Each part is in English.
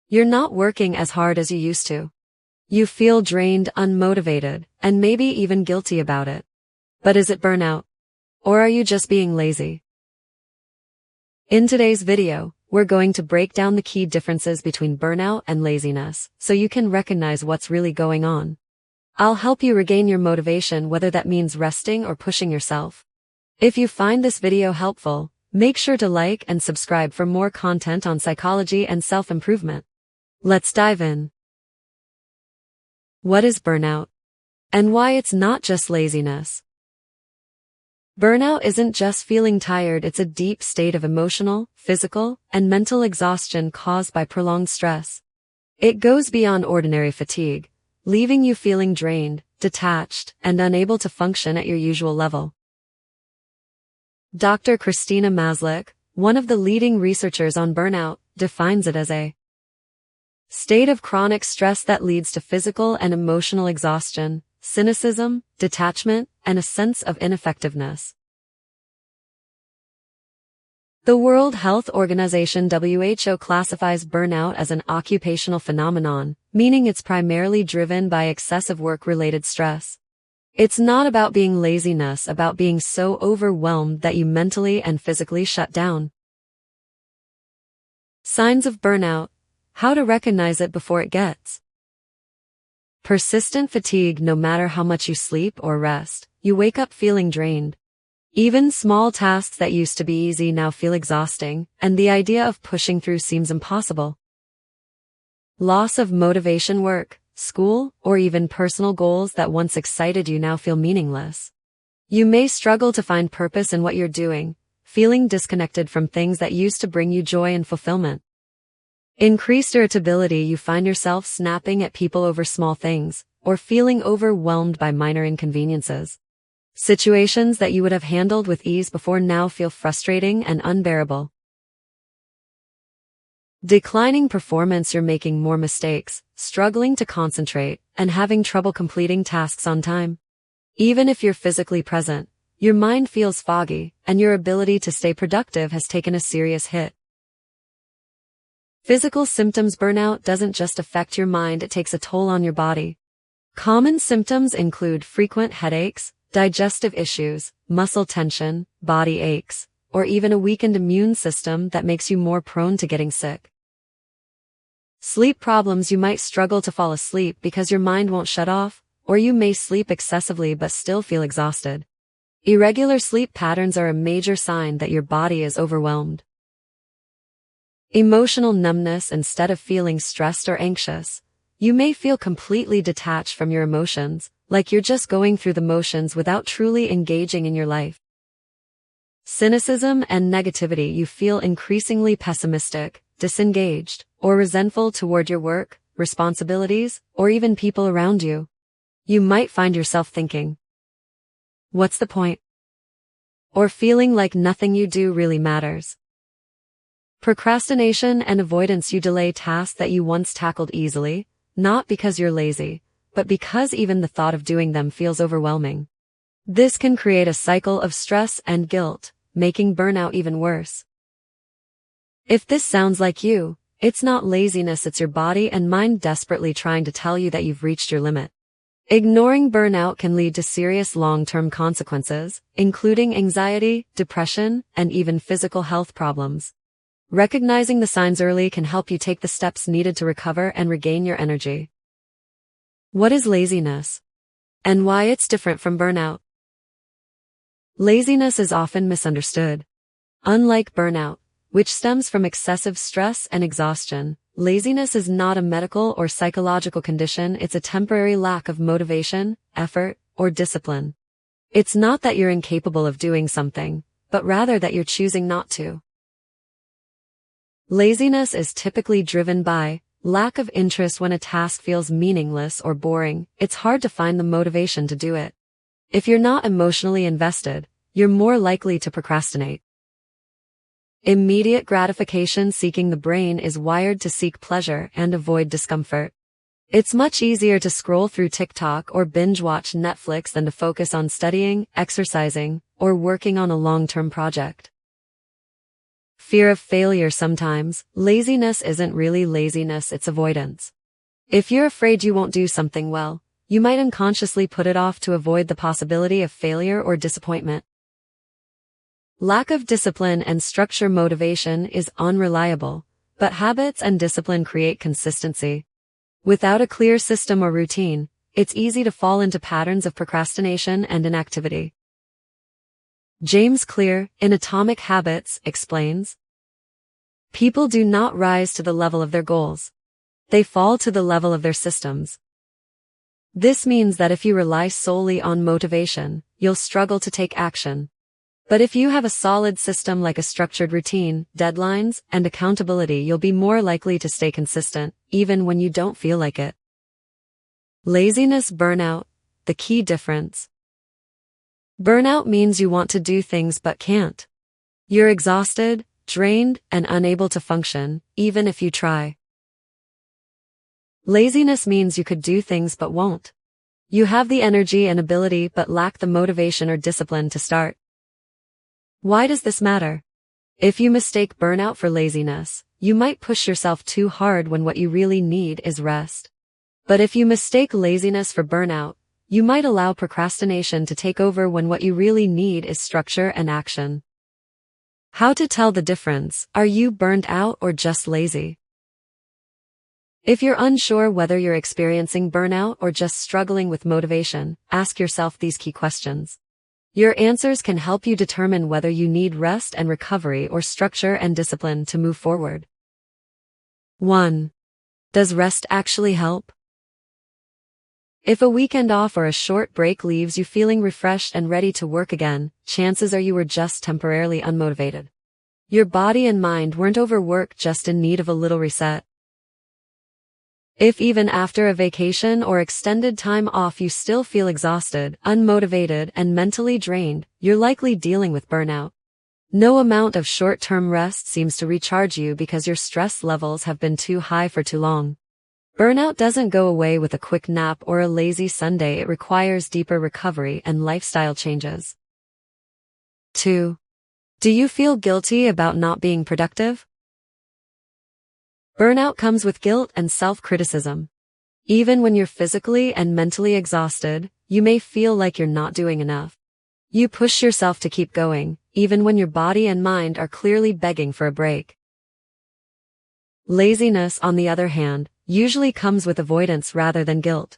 You're not working as hard as you used to. You feel drained, unmotivated, and maybe even guilty about it. But is it burnout? Or are you just being lazy? In today's video, we're going to break down the key differences between burnout and laziness, so you can recognize what's really going on. I'll help you regain your motivation, whether that means resting or pushing yourself. If you find this video helpful, make sure to like and subscribe for more content on psychology and self-improvement. Let's dive in. What is burnout? And why it's not just laziness? Burnout isn't just feeling tired, it's a deep state of emotional, physical, and mental exhaustion caused by prolonged stress. It goes beyond ordinary fatigue, leaving you feeling drained, detached, and unable to function at your usual level. Dr. Christina Maslach, one of the leading researchers on burnout, defines it as a state of chronic stress that leads to physical and emotional exhaustion, cynicism, detachment, and a sense of ineffectiveness. The World Health Organization (WHO) classifies burnout as an occupational phenomenon, meaning it's primarily driven by excessive work-related stress. It's not about being laziness, about being so overwhelmed that you mentally and physically shut down. Signs of burnout. How to recognize it before it gets. Persistent fatigue. No matter how much you sleep or rest, you wake up feeling drained. Even small tasks that used to be easy now feel exhausting, and the idea of pushing through seems impossible. Loss of motivation. Work, school, or even personal goals that once excited you now feel meaningless. You may struggle to find purpose in what you're doing, feeling disconnected from things that used to bring you joy and fulfillment. Increased irritability. You find yourself snapping at people over small things, or feeling overwhelmed by minor inconveniences. Situations that you would have handled with ease before now feel frustrating and unbearable. Declining performance. You're making more mistakes, struggling to concentrate, and having trouble completing tasks on time. Even if you're physically present, your mind feels foggy, and your ability to stay productive has taken a serious hit. Physical symptoms. Burnout doesn't just affect your mind, it takes a toll on your body. Common symptoms include frequent headaches, digestive issues, muscle tension, body aches, or even a weakened immune system that makes you more prone to getting sick. Sleep problems. You might struggle to fall asleep because your mind won't shut off, or you may sleep excessively but still feel exhausted. Irregular sleep patterns are a major sign that your body is overwhelmed. Emotional numbness. Instead of feeling stressed or anxious, you may feel completely detached from your emotions, like you're just going through the motions without truly engaging in your life. Cynicism and negativity. You feel increasingly pessimistic, disengaged, or resentful toward your work, responsibilities, or even people around you. You might find yourself thinking, "What's the point?" or feeling like nothing you do really matters. Procrastination and avoidance. You delay tasks that you once tackled easily, not because you're lazy, but because even the thought of doing them feels overwhelming. This can create a cycle of stress and guilt, making burnout even worse. If this sounds like you, it's not laziness, it's your body and mind desperately trying to tell you that you've reached your limit. Ignoring burnout can lead to serious long-term consequences, including anxiety, depression, and even physical health problems. Recognizing the signs early can help you take the steps needed to recover and regain your energy. What is laziness? And why it's different from burnout? Laziness is often misunderstood. Unlike burnout, which stems from excessive stress and exhaustion, laziness is not a medical or psychological condition, it's a temporary lack of motivation, effort, or discipline. It's not that you're incapable of doing something, but rather that you're choosing not to. Laziness is typically driven by lack of interest. When a task feels meaningless or boring, it's hard to find the motivation to do it. If you're not emotionally invested, you're more likely to procrastinate. Immediate gratification seeking. The brain is wired to seek pleasure and avoid discomfort. It's much easier to scroll through TikTok or binge watch Netflix than to focus on studying, exercising, or working on a long-term project. Fear of failure. Sometimes, laziness isn't really laziness, it's avoidance. If you're afraid you won't do something well, you might unconsciously put it off to avoid the possibility of failure or disappointment. Lack of discipline and structure. Motivation is unreliable, but habits and discipline create consistency. Without a clear system or routine, it's easy to fall into patterns of procrastination and inactivity. James Clear, in Atomic Habits, explains, people do not rise to the level of their goals. They fall to the level of their systems. This means that if you rely solely on motivation, you'll struggle to take action. But if you have a solid system like a structured routine, deadlines, and accountability, you'll be more likely to stay consistent, even when you don't feel like it. Laziness. Burnout. The key difference. Burnout means you want to do things but can't. You're exhausted, drained, and unable to function, even if you try. Laziness means you could do things but won't. You have the energy and ability but lack the motivation or discipline to start. Why does this matter? If you mistake burnout for laziness, you might push yourself too hard when what you really need is rest. But if you mistake laziness for burnout, you might allow procrastination to take over when what you really need is structure and action. How to tell the difference? Are you burned out or just lazy? If you're unsure whether you're experiencing burnout or just struggling with motivation, ask yourself these key questions. Your answers can help you determine whether you need rest and recovery or structure and discipline to move forward. 1. Does rest actually help? If a weekend off or a short break leaves you feeling refreshed and ready to work again, chances are you were just temporarily unmotivated. Your body and mind weren't overworked, just in need of a little reset. If even after a vacation or extended time off you still feel exhausted, unmotivated, and mentally drained, you're likely dealing with burnout. No amount of short-term rest seems to recharge you because your stress levels have been too high for too long. Burnout doesn't go away with a quick nap or a lazy Sunday. It requires deeper recovery and lifestyle changes. 2. Do you feel guilty about not being productive? Burnout comes with guilt and self-criticism. Even when you're physically and mentally exhausted, you may feel like you're not doing enough. You push yourself to keep going, even when your body and mind are clearly begging for a break. Laziness, on the other hand, usually comes with avoidance rather than guilt.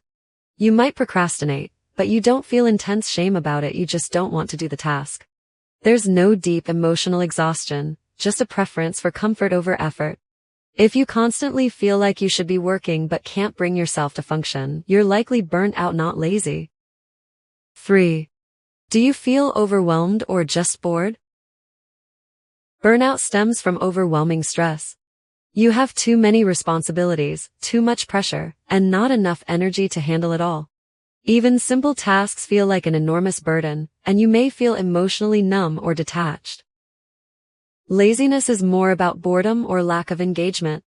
You might procrastinate, but you don't feel intense shame about it, you just don't want to do the task. There's no deep emotional exhaustion, just a preference for comfort over effort. If you constantly feel like you should be working but can't bring yourself to function, you're likely burnt out, not lazy. 3. Do you feel overwhelmed or just bored? Burnout stems from overwhelming stress. You have too many responsibilities, too much pressure, and not enough energy to handle it all. Even simple tasks feel like an enormous burden, and you may feel emotionally numb or detached. Laziness is more about boredom or lack of engagement.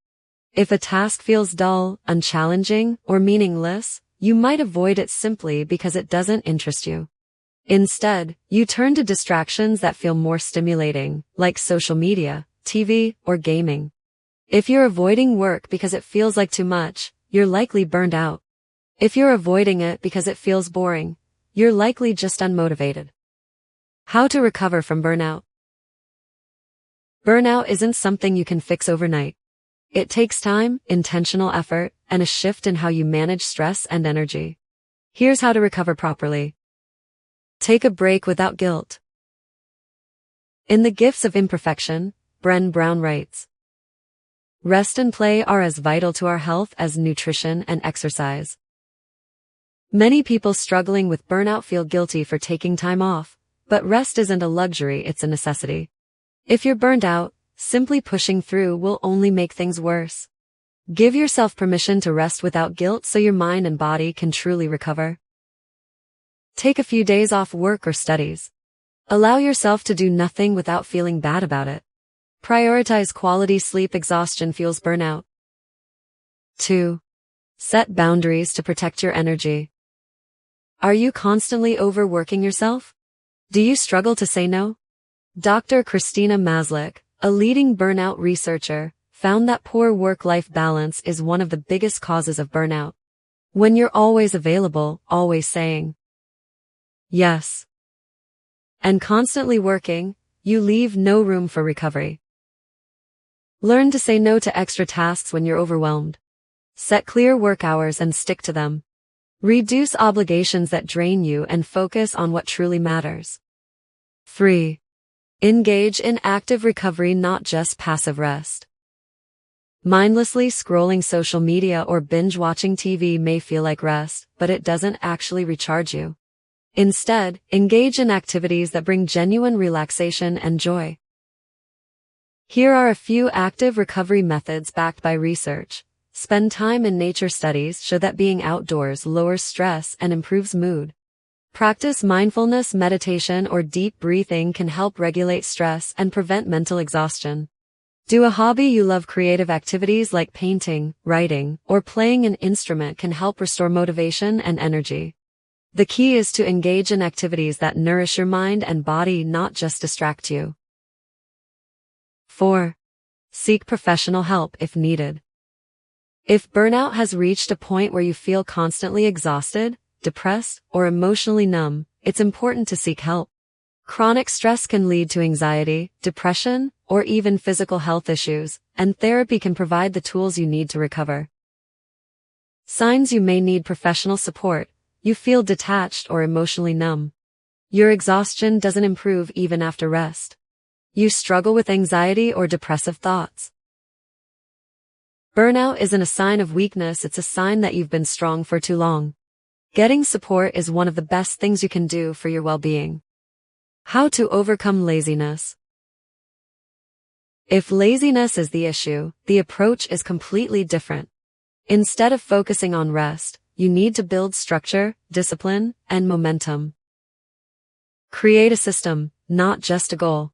If a task feels dull, unchallenging, or meaningless, you might avoid it simply because it doesn't interest you. Instead, you turn to distractions that feel more stimulating, like social media, TV, or gaming. If you're avoiding work because it feels like too much, you're likely burned out. If you're avoiding it because it feels boring, you're likely just unmotivated. How to recover from burnout? Burnout isn't something you can fix overnight. It takes time, intentional effort, and a shift in how you manage stress and energy. Here's how to recover properly. Take a break without guilt. In The Gifts of Imperfection, Brené Brown writes, rest and play are as vital to our health as nutrition and exercise. Many people struggling with burnout feel guilty for taking time off, but rest isn't a luxury, it's a necessity. If you're burned out, simply pushing through will only make things worse. Give yourself permission to rest without guilt so your mind and body can truly recover. Take a few days off work or studies. Allow yourself to do nothing without feeling bad about it. Prioritize quality sleep. Exhaustion fuels burnout. 2. Set boundaries to protect your energy. Are you constantly overworking yourself? Do you struggle to say no? Dr. Christina Maslach, a leading burnout researcher, found that poor work-life balance is one of the biggest causes of burnout. When you're always available, always saying yes, and constantly working, you leave no room for recovery. Learn to say no to extra tasks when you're overwhelmed. Set clear work hours and stick to them. Reduce obligations that drain you and focus on what truly matters. 3. Engage in active recovery, not just passive rest. Mindlessly scrolling social media or binge-watching TV may feel like rest, but it doesn't actually recharge you. Instead, engage in activities that bring genuine relaxation and joy. Here are a few active recovery methods backed by research. Spend time in nature. Studies show that being outdoors lowers stress and improves mood. Practice mindfulness meditation or deep breathing can help regulate stress and prevent mental exhaustion. Do a hobby you love. Creative activities like painting, writing, or playing an instrument can help restore motivation and energy. The key is to engage in activities that nourish your mind and body, not just distract you. 4. Seek professional help if needed. If burnout has reached a point where you feel constantly exhausted, depressed, or emotionally numb, it's important to seek help. Chronic stress can lead to anxiety, depression, or even physical health issues, and therapy can provide the tools you need to recover. Signs you may need professional support. You feel detached or emotionally numb. Your exhaustion doesn't improve even after rest. You struggle with anxiety or depressive thoughts. Burnout isn't a sign of weakness, it's a sign that you've been strong for too long. Getting support is one of the best things you can do for your well-being. How to overcome laziness. If laziness is the issue, the approach is completely different. Instead of focusing on rest, you need to build structure, discipline, and momentum. Create a system, not just a goal.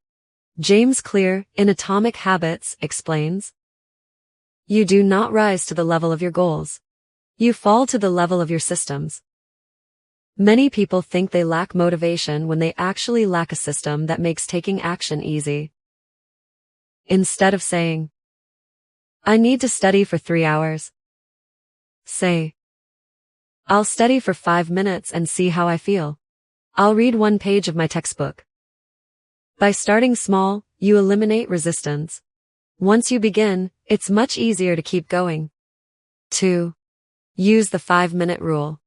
James Clear, in Atomic Habits, explains, "You do not rise to the level of your goals. You fall to the level of your systems." Many people think they lack motivation when they actually lack a system that makes taking action easy. Instead of saying, "I need to study for 3 hours," say, "I'll study for 5 minutes and see how I feel. I'll read 1 page of my textbook." By starting small, you eliminate resistance. Once you begin, it's much easier to keep going. 2. Use the 5-minute rule.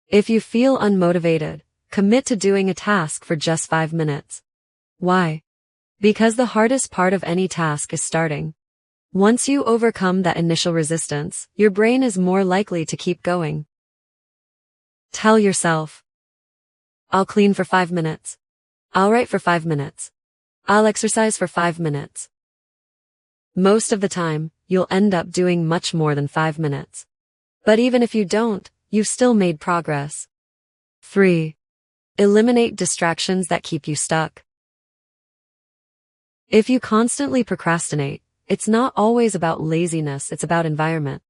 If you feel unmotivated, commit to doing a task for just 5 minutes. Why? Because the hardest part of any task is starting. Once you overcome that initial resistance, your brain is more likely to keep going. Tell yourself, "I'll clean for 5 minutes. I'll write for 5 minutes. I'll exercise for 5 minutes." Most of the time, you'll end up doing much more than 5 minutes. But even if you don't, you've still made progress. 3. Eliminate distractions that keep you stuck. If you constantly procrastinate, it's not always about laziness, it's about environment.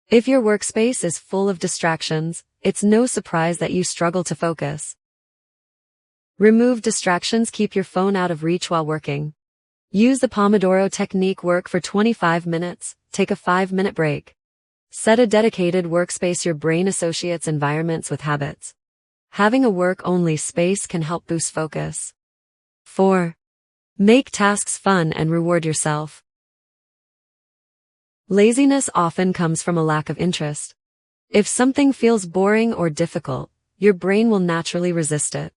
If your workspace is full of distractions, it's no surprise that you struggle to focus. Remove distractions. Keep your phone out of reach while working. Use the Pomodoro technique. Work for 25 minutes, take a 5-minute break. Set a dedicated workspace. Your brain associates environments with habits. Having a work-only space can help boost focus. 4. Make tasks fun and reward yourself. Laziness often comes from a lack of interest. If something feels boring or difficult, your brain will naturally resist it.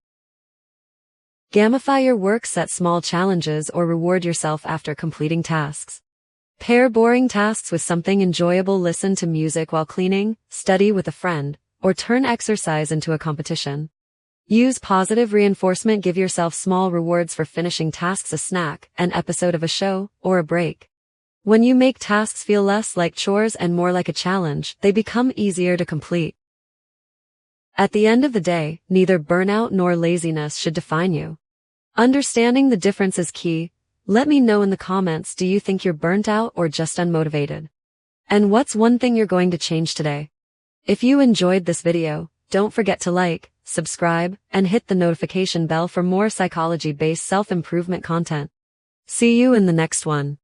Gamify your work. Set small challenges or reward yourself after completing tasks. Pair boring tasks with something enjoyable. Listen to music while cleaning, study with a friend, or turn exercise into a competition. Use positive reinforcement. Give yourself small rewards for finishing tasks, a snack, an episode of a show, or a break. When you make tasks feel less like chores and more like a challenge, they become easier to complete. At the end of the day, neither burnout nor laziness should define you. Understanding the difference is key. Let me know in the comments, do you think you're burnt out or just unmotivated? And what's one thing you're going to change today? If you enjoyed this video, don't forget to like, subscribe, and hit the notification bell for more psychology-based self-improvement content. See you in the next one.